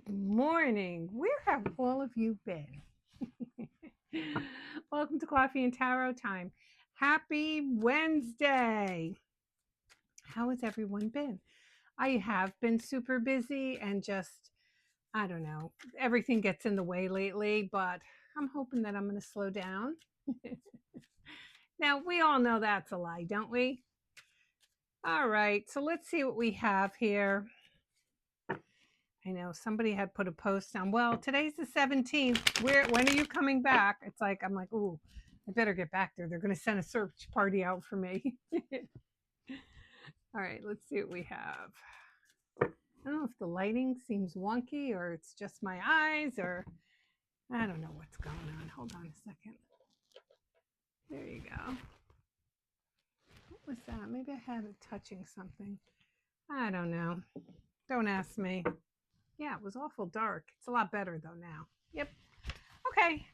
Good morning. Where have all of you been? Welcome to Coffee and Tarot Time. Happy Wednesday. How has everyone been? I have been super busy and just, I don't know, everything gets in the way lately, but I'm hoping that I'm going to slow down. Now, we all know that's a lie, don't we? All right, so let's see what we have here. I know somebody had put a post on, well, today's the 17th. When are you coming back? It's like, I'm like, ooh, I better get back there. They're going to send a search party out for me. All right, let's see what we have. I don't know if the lighting seems wonky or it's just my eyes or I don't know what's going on. Hold on a second. There you go. What was that? Maybe I had it touching something. I don't know. Don't ask me. Yeah, it was awful dark. It's a lot better though now. Yep. Okay.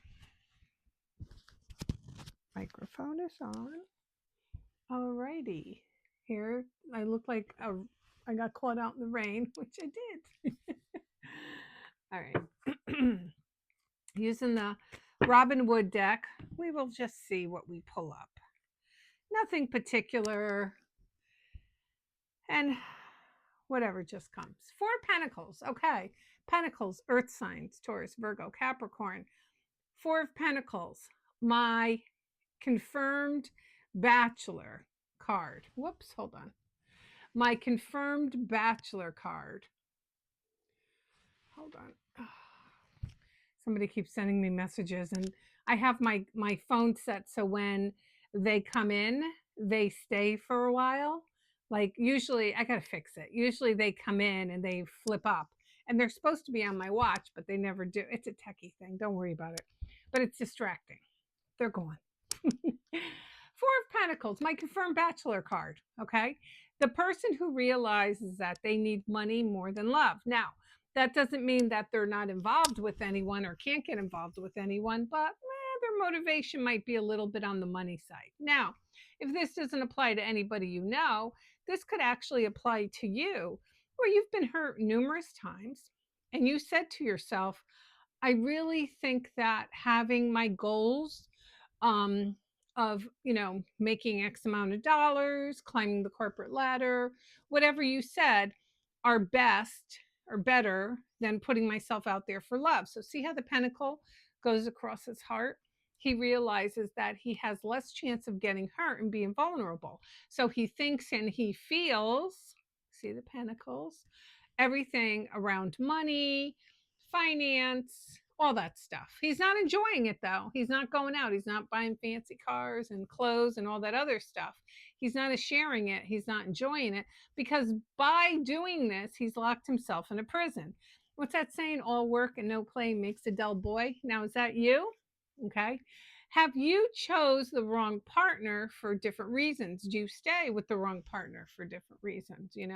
Microphone is on. Alrighty. Here, I look like I got caught out in the rain, which I did. All right. Using the Robin Wood deck, we will just see what we pull up. Nothing particular. And whatever just comes. Four Pentacles. Okay. Pentacles, Earth signs, Taurus, Virgo, Capricorn. Four of Pentacles. My confirmed bachelor card. Whoops, hold on. My confirmed bachelor card. Hold on. Somebody keeps sending me messages and I have my phone set so when they come in, they stay for a while. Like usually I got to fix it. Usually they come in and they flip up and they're supposed to be on my watch, but they never do. It's a techie thing. Don't worry about it. But it's distracting. They're gone. Four of Pentacles, my confirmed bachelor card. Okay. The person who realizes that they need money more than love. Now, that doesn't mean that they're not involved with anyone or can't get involved with anyone, but their motivation might be a little bit on the money side. Now, if this doesn't apply to anybody you know, this could actually apply to you where you've been hurt numerous times and you said to yourself, I really think that having my goals of making X amount of dollars, climbing the corporate ladder, whatever you said, are best or better than putting myself out there for love. So see how the pentacle goes across his heart? He realizes that he has less chance of getting hurt and being vulnerable. So he thinks and he feels, see the pentacles, everything around money, finance, all that stuff. He's not enjoying it though. He's not going out. He's not buying fancy cars and clothes and all that other stuff. He's not sharing it. He's not enjoying it because by doing this, he's locked himself in a prison. What's that saying? All work and no play makes a dull boy. Now, is that you? Okay. Have you chose the wrong partner for different reasons? Do you stay with the wrong partner for different reasons? A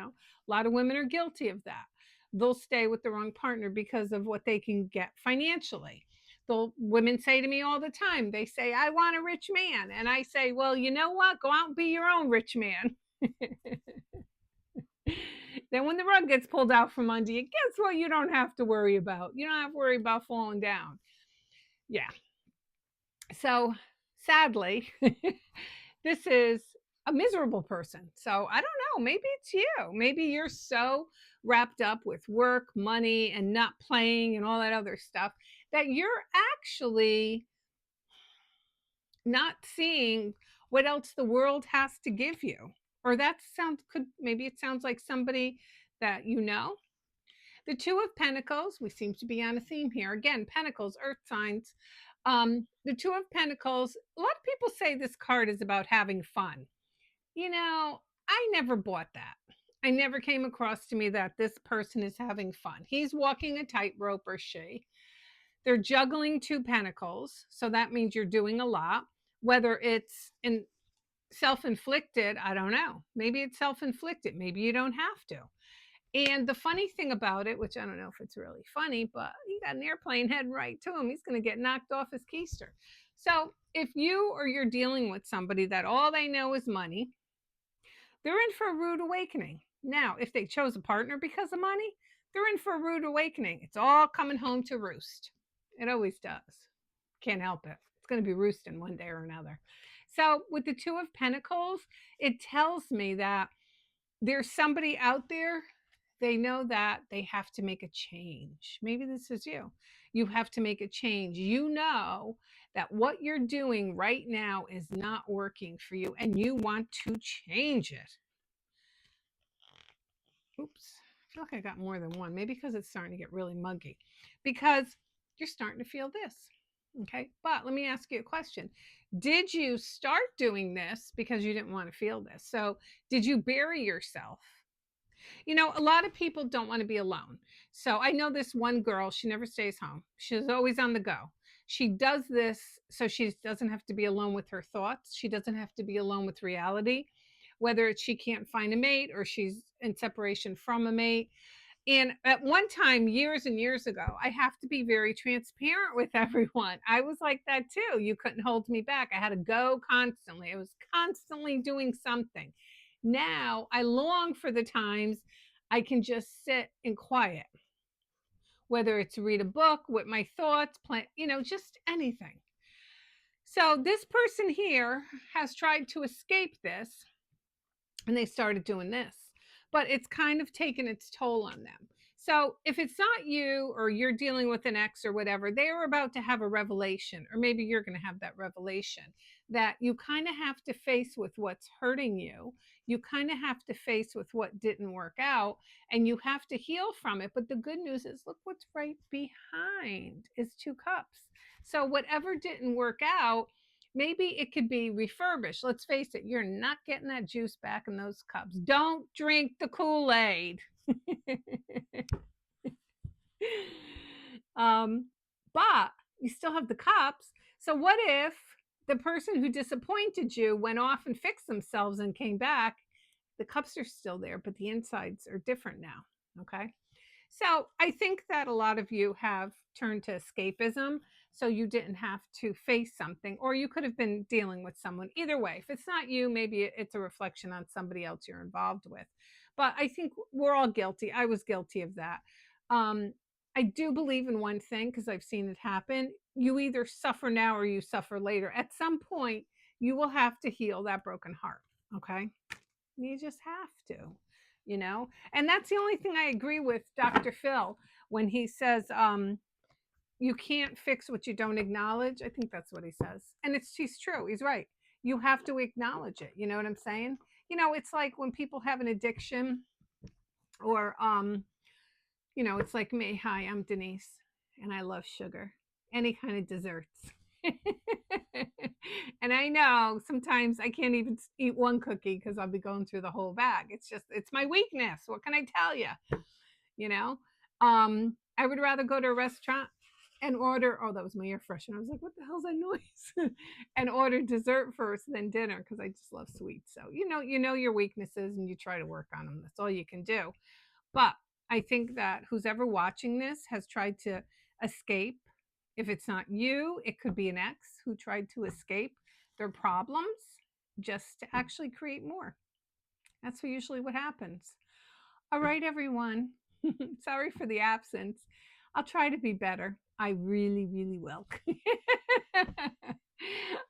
lot of women are guilty of that. They'll stay with the wrong partner because of what they can get financially. Women say to me all the time, they say, I want a rich man. And I say, well, you know what? Go out and be your own rich man. Then when the rug gets pulled out from under you, guess what? You don't have to worry about. You don't have to worry about falling down. Yeah. So sadly, this is a miserable person. So I don't know. Maybe it's you. Maybe you're so wrapped up with work, money, and not playing and all that other stuff that you're actually not seeing what else the world has to give you. Or maybe it sounds like somebody that you know. The Two of Pentacles, we seem to be on a theme here. Again, Pentacles, Earth signs. The Two of Pentacles, a lot of people say this card is about having fun. I never bought that. I never came across to me that this person is having fun. He's walking a tightrope, or she. They're juggling two pentacles. So that means you're doing a lot. Whether it's self-inflicted, I don't know. Maybe it's self-inflicted. Maybe you don't have to. And the funny thing about it, which I don't know if it's really funny, but he got an airplane heading right to him. He's going to get knocked off his keister. So if you're dealing with somebody that all they know is money, they're in for a rude awakening. Now, if they chose a partner because of money, they're in for a rude awakening. It's all coming home to roost. It always does. Can't help it. It's going to be roosting one day or another. So with the Two of Pentacles, it tells me that there's somebody out there, they know that they have to make a change. Maybe this is you. You have to make a change. You know that what you're doing right now is not working for you and you want to change it. Oops. I feel like I got more than one. Maybe because it's starting to get really muggy. Because you're starting to feel this. Okay. But let me ask you a question. Did you start doing this because you didn't want to feel this? So did you bury yourself? You know, a lot of people don't want to be alone. So I know this one girl, she never stays home. She's always on the go. She does this so she doesn't have to be alone with her thoughts. She doesn't have to be alone with reality, whether it's she can't find a mate or she's in separation from a mate. And at one time, years and years ago, I have to be very transparent with everyone. I was like that too. You couldn't hold me back. I had to go constantly. I was constantly doing something. Now I long for the times I can just sit in quiet, whether it's read a book with my thoughts, plan, just anything. So this person here has tried to escape this and they started doing this, but it's kind of taken its toll on them. So if it's not you or you're dealing with an ex or whatever, they are about to have a revelation, or maybe you're going to have that revelation that you kind of have to face with what's hurting you. You kind of have to face with what didn't work out and you have to heal from it. But the good news is, look what's right behind is 2 cups. So whatever didn't work out, maybe it could be refurbished. Let's face it, you're not getting that juice back in those cups. Don't drink the Kool-Aid. But you still have the cups. So what if the person who disappointed you went off and fixed themselves and came back? The cups are still there, but the insides are different now. Okay. So I think that a lot of you have turned to escapism, so you didn't have to face something, or you could have been dealing with someone. Either way, if it's not you, maybe it's a reflection on somebody else you're involved with. But I think we're all guilty. I was guilty of that. I do believe in one thing because I've seen it happen. You either suffer now or you suffer later. At some point, you will have to heal that broken heart. Okay. You just have to, and that's the only thing I agree with Dr. Phil when he says, you can't fix what you don't acknowledge. I think that's what he says. And he's true. He's right. You have to acknowledge it. You know what I'm saying? It's like when people have an addiction or, it's like me. Hi, I'm Denise and I love sugar, any kind of desserts. And I know sometimes I can't even eat one cookie because I'll be going through the whole bag. It's my weakness. What can I tell you? I would rather go to a restaurant and order, oh, that was my air freshener. I was like, what the hell's that noise? And order dessert first, then dinner, because I just love sweets. So, you know your weaknesses and you try to work on them. That's all you can do. But I think that who's ever watching this has tried to escape. If it's not you, it could be an ex who tried to escape their problems just to actually create more. That's usually what happens. All right, everyone. Sorry for the absence. I'll try to be better. I really, really will.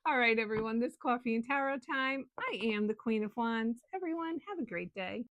All right, everyone. This Coffee and Tarot time. I am the Queen of Wands. Everyone, have a great day.